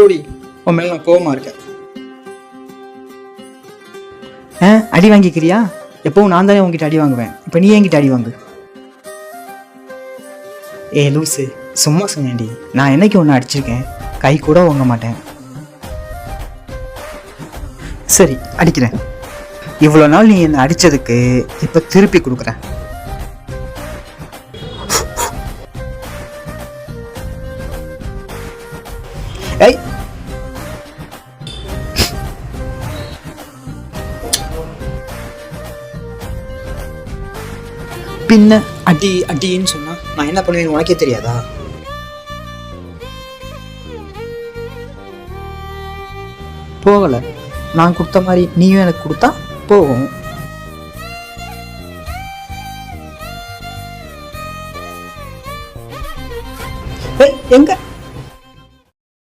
போடி, உன் மேல நான் கோவமா இருக்கேன். அடி வாங்கிக்கிறியா? எப்பவும் நான் தானே உங்ககிட்ட அடி வாங்குவேன், இப்போ நீ என்கிட்ட அடி வாங்கு. லூசு, சும்மா சொன்னேன்டி. நான் என்னைக்கு ஒன்று அடிச்சிருக்கேன்? கை கூட வாங்க மாட்டேன். சரி, அடிக்கிறேன். இவ்வளோ நாள் நீ என்னை அடித்ததுக்கு இப்போ திருப்பி கொடுக்குறேன். ஏய், பின்ன அடி அடின்னு சொன்னா நான் என்ன பண்ணுவேன்னு உனக்கே தெரியாதா? போகலை. நான் கொடுத்த மாதிரி நீயும் எனக்கு கொடுத்தா போகும். ஏய், எங்க